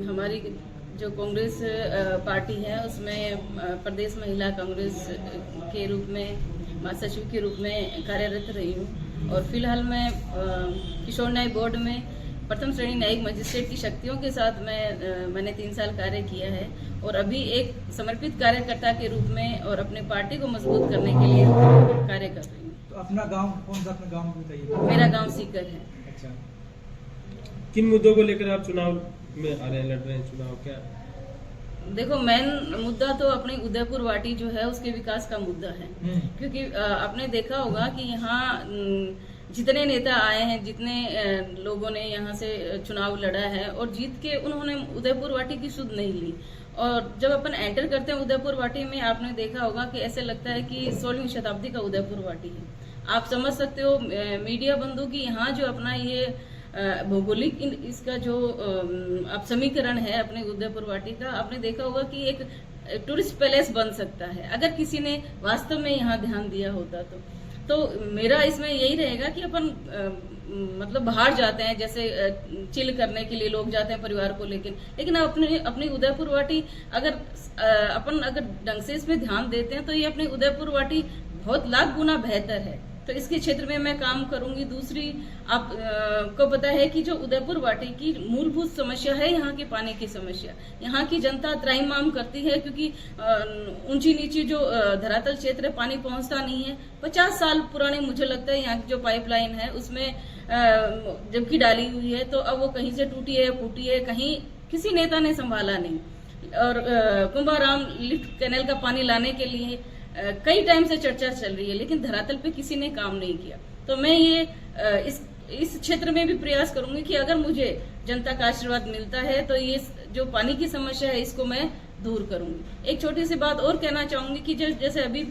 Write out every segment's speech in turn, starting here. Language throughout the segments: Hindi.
हमारी जो कांग्रेस पार्टी है उसमें प्रदेश महिला कांग्रेस के रूप में महासचिव के रूप में कार्यरत रही हूँ और फिलहाल मैं किशोर न्याय बोर्ड में प्रथम श्रेणी न्यायिक मजिस्ट्रेट की शक्तियों के साथ मैंने 3 साल कार्य किया है और अभी एक समर्पित कार्यकर्ता के रूप में और अपने पार्टी को मजबूत करने के लिए कार्य कर रही हूँ। तो अपना गांव कौन सा, अपना गांव बताइए। मेरा गांव सीकर है। अच्छा, किन मुद्दों को लेकर आप चुनाव में आ रहे हैं, लड़ रहे हैं चुनाव? क्या देखो, मेन मुद्दा तो अपनी उदयपुर वाटी जो है उसके विकास का मुद्दा है, क्योंकि आपने देखा होगा कि यहाँ जितने नेता आए हैं, जितने लोगों ने यहाँ से चुनाव लड़ा है और जीत के उन्होंने उदयपुर वाटी की सुध नहीं ली। और जब अपन एंटर करते हैं उदयपुर वाटी में, आपने देखा होगा कि ऐसे लगता है कि 16वीं शताब्दी का उदयपुर वाटी है। आप समझ सकते हो मीडिया बंधु की यहाँ जो अपना ये भौगोलिक इसका जो अब समीकरण है अपने उदयपुर वाटी का, आपने देखा होगा कि एक टूरिस्ट पैलेस बन सकता है अगर किसी ने वास्तव में यहाँ ध्यान दिया होता तो मेरा इसमें यही रहेगा कि अपन मतलब बाहर जाते हैं, जैसे चिल करने के लिए लोग जाते हैं परिवार को लेकिन अपनी उदयपुर वाटी अगर ढंग से इसमें ध्यान देते हैं तो ये अपनी उदयपुर वाटी बहुत लाख गुना बेहतर है। तो इसके क्षेत्र में मैं काम करूंगी। दूसरी, आप को पता है कि जो उदयपुर वाटी की मूलभूत समस्या है यहाँ की पानी की समस्या। यहाँ की जनता त्राहिमाम करती है क्योंकि ऊंची नीची जो धरातल क्षेत्र है पानी पहुंचता नहीं है। 50 साल पुरानी मुझे लगता है यहाँ की जो पाइपलाइन है उसमें जबकि डाली हुई है, तो अब वो कहीं से टूटी है फूटी है, कहीं किसी नेता ने संभाला नहीं। और कुंभाराम लिफ्ट कैनल का पानी लाने के लिए कई टाइम से चर्चा चल रही है, लेकिन धरातल पे किसी ने काम नहीं किया। तो मैं ये इस क्षेत्र में भी प्रयास करूंगी कि अगर मुझे जनता का आशीर्वाद मिलता है तो ये जो पानी की समस्या है इसको मैं दूर करूंगी। एक छोटी सी बात और कहना चाहूंगी कि जैसे अभी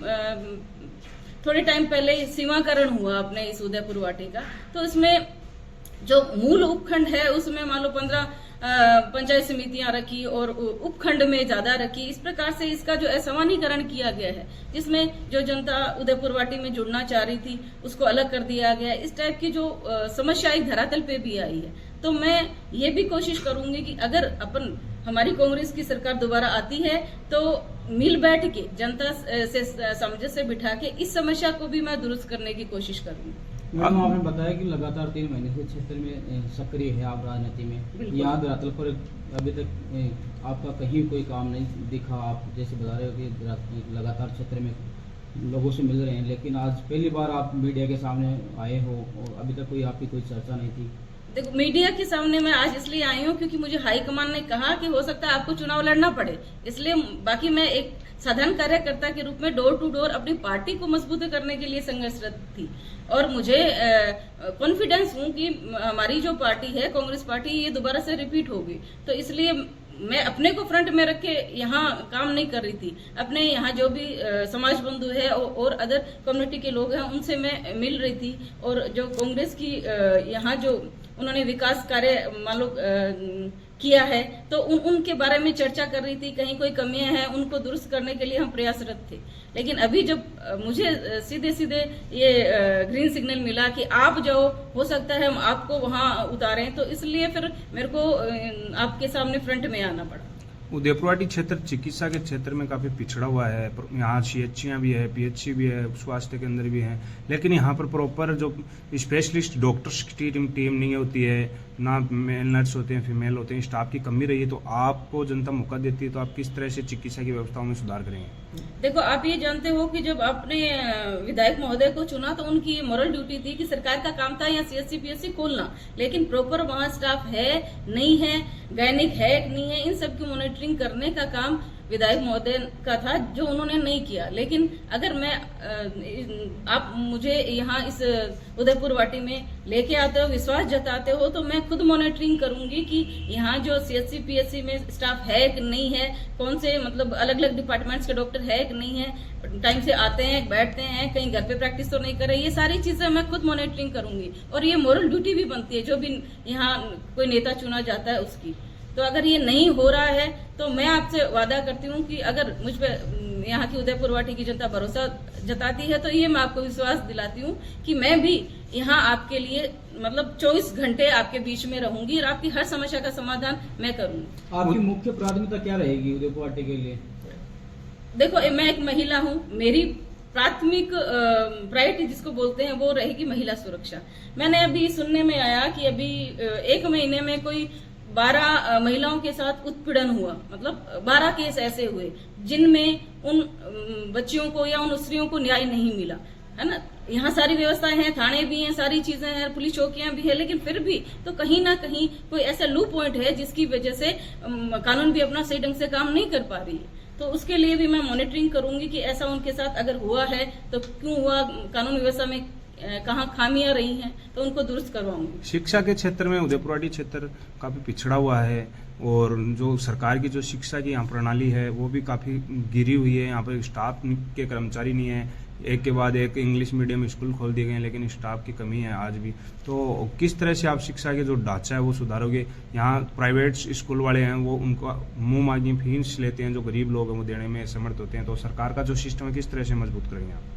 थोड़े टाइम पहले सीमाकरण हुआ अपने इस उदयपुर वाटी का, तो इसमें जो मूल उपखंड है उसमें मान लो 15 पंचायत समितियां रखी और उपखंड में ज्यादा रखी। इस प्रकार से इसका जो असमानीकरण किया गया है, जिसमें जो जनता उदयपुर वाटी में जुड़ना चाह रही थी उसको अलग कर दिया गया। इस टाइप की जो समस्या एक धरातल पे भी आई है, तो मैं ये भी कोशिश करूंगी कि अगर हमारी कांग्रेस की सरकार दोबारा आती है तो मिल बैठ के जनता से सामंजस्य बिठा के इस समस्या को भी मैं दुरुस्त करने की कोशिश करूंगी। मैडम, आपने बताया कि लगातार 3 महीने से क्षेत्र में सक्रिय है आप राजनीति में। यहाँ धरातल पर अभी तक आपका कहीं कोई काम नहीं दिखा। आप जैसे बता रहे हो कि लगातार क्षेत्र में लोगों से मिल रहे हैं, लेकिन आज पहली बार आप मीडिया के सामने आए हो और अभी तक कोई आपकी कोई चर्चा नहीं थी। देखो, मीडिया के सामने मैं आज इसलिए आई हूँ क्योंकि मुझे हाईकमान ने कहा कि हो सकता है आपको चुनाव लड़ना पड़े, इसलिए बाकी मैं एक साधारण कार्यकर्ता के रूप में डोर टू डोर अपनी पार्टी को मजबूत करने के लिए संघर्षरत थी। और मुझे कॉन्फिडेंस हूँ कि हमारी जो पार्टी है कांग्रेस पार्टी, ये दोबारा से रिपीट होगी। तो इसलिए मैं अपने को फ्रंट में रख के यहाँ काम नहीं कर रही थी। अपने यहाँ जो भी समाज बंधु है और अदर कम्युनिटी के लोग हैं उनसे मैं मिल रही थी और जो कांग्रेस की यहाँ जो उन्होंने विकास कार्य मान लो किया है तो उनके बारे में चर्चा कर रही थी। कहीं कोई कमियां हैं उनको दुरुस्त करने के लिए हम प्रयासरत थे। लेकिन अभी जब मुझे सीधे सीधे ये ग्रीन सिग्नल मिला कि आप जाओ, हो सकता है हम आपको वहां उतारें, तो इसलिए फिर मेरे को आपके सामने फ्रंट में आना पड़ा। उदयपुर वाटी क्षेत्र चिकित्सा के क्षेत्र में काफ़ी पिछड़ा हुआ है। यहाँ CHCयाँ भी है, PHC भी है, स्वास्थ्य केंद्र भी हैं, लेकिन यहाँ पर प्रॉपर जो स्पेशलिस्ट डॉक्टर्स की टीम नहीं होती है, ना मेल नर्स होते हैं, फीमेल होते हैं, स्टाफ की कमी रही है। तो आपको जनता मौका देती है तो आप किस तरह से चिकित्सा की व्यवस्थाओं में सुधार करेंगे? देखो, आप ये जानते हो कि जब आपने विधायक महोदय को चुना तो उनकी मॉरल ड्यूटी थी कि सरकार का काम था यहाँ CHC PHC खोलना, लेकिन प्रॉपर वहाँ स्टाफ है नहीं है, गायनिक है नहीं है, इन सब की मॉनिटरिंग करने का काम विधायक महोदय का था, जो उन्होंने नहीं किया। लेकिन अगर आप मुझे यहाँ इस उदयपुर वाटी में लेके आते हो, विश्वास जताते हो, तो मैं खुद मॉनिटरिंग करूंगी कि यहाँ जो CHC PHC में स्टाफ है कि नहीं है, कौन से मतलब अलग अलग डिपार्टमेंट्स के डॉक्टर है कि नहीं है, टाइम से आते हैं, बैठते हैं, कहीं घर पे प्रैक्टिस तो नहीं कर रहे। ये सारी चीजें मैं खुद मॉनिटरिंग करूंगी और ये मॉरल ड्यूटी भी बनती है जो भी यहाँ कोई नेता चुना जाता है उसकी। तो अगर ये नहीं हो रहा है तो मैं आपसे वादा करती हूँ कि अगर मुझ पे यहाँ की उदयपुर वाटी की जनता भरोसा जताती है, तो ये मैं आपको विश्वास दिलाती हूँ कि मैं भी यहाँ आपके लिए मतलब 24 घंटे आपके बीच में रहूंगी और आपकी हर समस्या का समाधान मैं करूंगी। आपकी मुख्य प्राथमिकता क्या रहेगी उदयपुर वाटी के लिए? देखो, मैं एक महिला हूँ, मेरी प्राथमिक प्रायोरिटी जिसको बोलते हैं वो रहेगी महिला सुरक्षा। मैंने अभी सुनने में आया कि अभी 1 महीने में कोई 12 महिलाओं के साथ उत्पीड़न हुआ, मतलब 12 केस ऐसे हुए जिनमें उन बच्चियों को या उन स्त्रियों को न्याय नहीं मिला, है ना। यहाँ सारी व्यवस्थाएं हैं, थाने भी हैं, सारी चीजें हैं, पुलिस चौकियां भी है, लेकिन फिर भी तो कहीं ना कहीं कोई ऐसा लूप पॉइंट है जिसकी वजह से कानून भी अपना सही ढंग से काम नहीं कर पा रही है। तो उसके लिए भी मैं मॉनिटरिंग करूंगी कि ऐसा उनके साथ अगर हुआ है तो क्यों हुआ, कानून व्यवस्था में कहाँ खामियां रही हैं, तो उनको दुरुस्त करवाऊंगी। शिक्षा के क्षेत्र में उदयपुरवाटी क्षेत्र काफी पिछड़ा हुआ है और जो सरकार की जो शिक्षा की यहाँ प्रणाली है वो भी काफी गिरी हुई है। यहाँ पर स्टाफ के कर्मचारी नहीं है, एक के बाद एक इंग्लिश मीडियम स्कूल खोल दिए गए हैं, लेकिन स्टाफ की कमी है आज भी। तो किस तरह से आप शिक्षा के जो ढांचा है वो सुधारोगे? यहाँ प्राइवेट स्कूल वाले हैं वो उनको मुंह मांगी फीस लेते हैं, जो गरीब लोग हैं वो देने में समर्थ होते हैं, तो सरकार का जो सिस्टम है किस तरह से मजबूत करेंगे आप?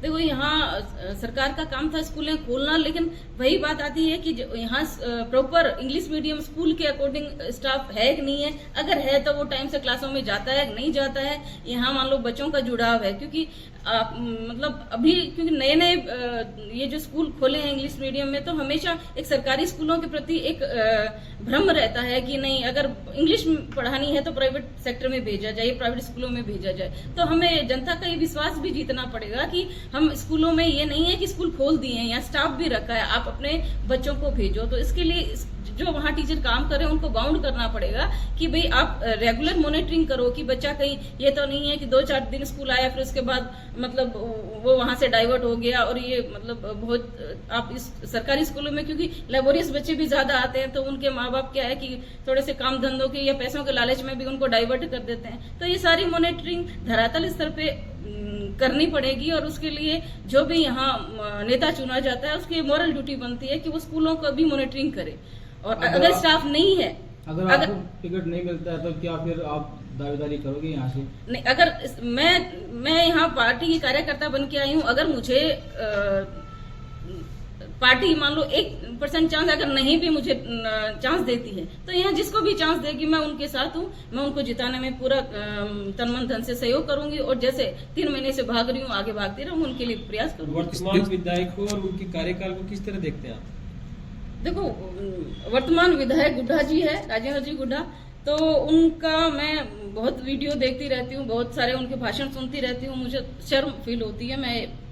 देखो, यहाँ सरकार का काम था स्कूलें खोलना, लेकिन वही बात आती है कि यहाँ प्रॉपर इंग्लिश मीडियम स्कूल के अकॉर्डिंग स्टाफ है कि नहीं है। अगर है तो वो टाइम से क्लासों में जाता है, नहीं जाता है। यहाँ मान लो बच्चों का जुड़ाव है, क्योंकि मतलब अभी क्योंकि नए नए ये जो स्कूल खोले हैं इंग्लिश मीडियम में, तो हमेशा एक सरकारी स्कूलों के प्रति एक भ्रम रहता है कि नहीं, अगर इंग्लिश पढ़ानी है तो प्राइवेट सेक्टर में भेजा जाए, प्राइवेट स्कूलों में भेजा जाए। तो हमें जनता का ये विश्वास भी जीतना पड़ेगा कि हम स्कूलों में ये नहीं है कि स्कूल खोल दिए हैं या स्टाफ भी रखा है, आप अपने बच्चों को भेजो। तो इसके लिए जो वहाँ टीचर काम कर रहे हैं उनको बाउंड करना पड़ेगा कि भाई आप रेगुलर मॉनिटरिंग करो कि बच्चा कहीं ये तो नहीं है कि 2-4 दिन स्कूल आया फिर उसके बाद मतलब वो वहां से डाइवर्ट हो गया। और ये मतलब बहुत आप इस सरकारी स्कूलों में क्योंकि लेबोरियस बच्चे भी ज्यादा आते हैं, तो उनके माँ बाप क्या है कि थोड़े से काम धंधों के या पैसों के लालच में भी उनको डाइवर्ट कर देते हैं। तो ये सारी मॉनिटरिंग धरातल स्तर पे करनी पड़ेगी और उसके लिए जो भी यहाँ नेता चुना जाता है उसकी मॉरल ड्यूटी बनती है कि वो स्कूलों का भी मॉनिटरिंग करे। और अगर स्टाफ नहीं है, अगर आपको टिकट नहीं मिलता है तो क्या फिर आप दावेदारी करोगे यहाँ से? नहीं, अगर मैं यहाँ पार्टी की कार्यकर्ता बन के आई हूँ, अगर मुझे पार्टी मान लो 1% चांस अगर नहीं भी मुझे चांस देती है, तो यहाँ जिसको भी चांस देगी मैं उनके साथ हूँ। मैं उनको जिताने में पूरा तन मन धन से सहयोग करूंगी और जैसे 3 महीने से भाग रही हूँ आगे भागती रहूँ, उनके लिए प्रयास करूंगी। वर्तमान विधायक और उनके कार्यकाल को किस तरह देखते हैं आप? देखो, वर्तमान विधायक गुड्डा जी है, राजेंद्र जी गुड्डा, तो उनका मैं बहुत वीडियो देखती रहती हूँ, बहुत सारे उनके भाषण सुनती रहती हूँ, मुझे शर्म फील होती है। मैं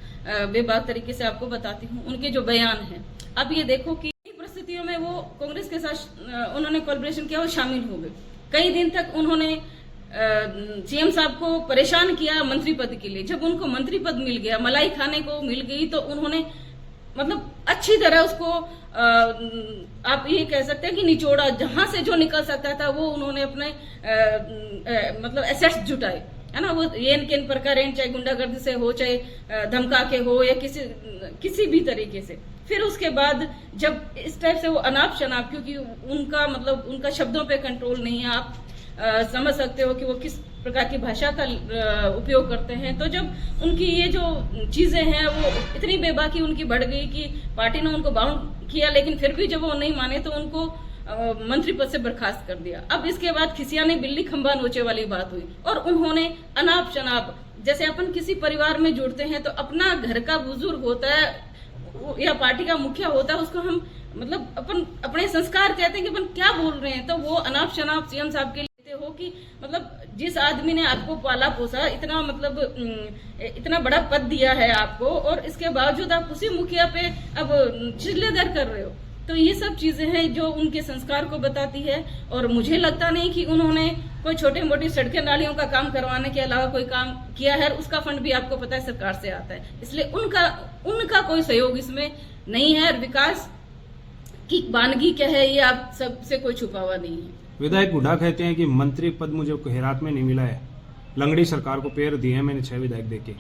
बेबाक तरीके से आपको बताती हूँ उनके जो बयान हैं। अब ये देखो कि परिस्थितियों में वो कांग्रेस के साथ उन्होंने कोलैबोरेशन किया और शामिल हो गए। कई दिन तक उन्होंने सीएम साहब को परेशान किया मंत्री पद के लिए। जब उनको मंत्री पद मिल गया, मलाई खाने को मिल गई, तो उन्होंने मतलब अच्छी तरह उसको आप ये कह सकते हैं कि निचोड़ा, जहां से जो निकल सकता था वो उन्होंने अपने मतलब एसेट्स जुटाए, है ना। वो येन केन प्रकार चाहे गुंडागर्दी से हो, चाहे धमका के हो, या किसी भी तरीके से। फिर उसके बाद जब इस टाइप से वो अनाप शनाप, क्योंकि उनका मतलब उनका शब्दों पे कंट्रोल नहीं है, आप समझ सकते हो कि वो किस प्रकार की भाषा का उपयोग करते हैं। तो जब उनकी ये जो चीजें हैं वो इतनी बेबाकी उनकी बढ़ गई कि पार्टी ने उनको बाउंड किया, लेकिन फिर भी जब वो नहीं माने तो उनको मंत्री पद से बर्खास्त कर दिया। अब इसके बाद खिसियाने बिल्ली खंबा नोचे वाली बात हुई और उन्होंने अनाप शनाप, जैसे अपन किसी परिवार में जुड़ते हैं तो अपना घर का बुजुर्ग होता है या पार्टी का मुखिया होता है, उसको हम मतलब अपन अपने संस्कार कहते हैं कि अपन क्या बोल रहे हैं। तो वो अनाप शनाप सीएम साहब के हो कि मतलब जिस आदमी ने आपको पाला पोसा, इतना मतलब इतना बड़ा पद दिया है आपको, और इसके बावजूद आप उसी मुखिया पे अब चिल्लेदर कर रहे हो। तो ये सब चीजें हैं जो उनके संस्कार को बताती है। और मुझे लगता नहीं कि उन्होंने कोई छोटे मोटी सड़कें नालियों का काम करवाने के अलावा कोई काम किया है। उसका फंड भी आपको पता है सरकार से आता है, इसलिए उनका कोई सहयोग इसमें नहीं है। और विकास की वानगी क्या है ये आप सबसे कोई छुपा हुआ नहीं है। विधायक गुड्डा कहते हैं कि मंत्री पद मुझे खैरात में नहीं मिला है, लंगड़ी सरकार को पैर दिए हैं मैंने 6 विधायक देके।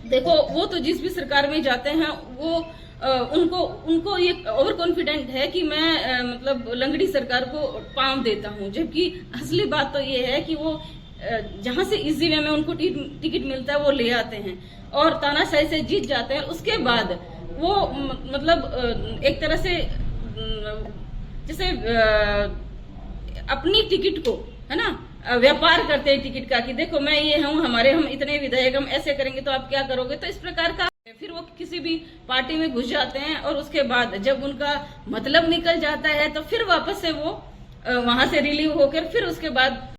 देखो, वो तो जिस भी सरकार में जाते हैं वो उनको ये ओवर कॉन्फिडेंट है कि मैं मतलब लंगड़ी सरकार को पांव देता हूं, जबकि असली बात तो ये है कि वो जहां से इजी वे में उनको टिकट मिलता है वो ले आते हैं और तानाशाही से जीत जाते हैं। उसके बाद वो मतलब एक तरह से जैसे अपनी टिकट को है ना व्यापार करते हैं टिकट का कि देखो मैं ये हूँ, हम इतने विधायक, हम ऐसे करेंगे तो आप क्या करोगे, तो इस प्रकार का फिर वो किसी भी पार्टी में घुस जाते हैं और उसके बाद जब उनका मतलब निकल जाता है तो फिर वापस से वो वहां से रिलीव होकर फिर उसके बाद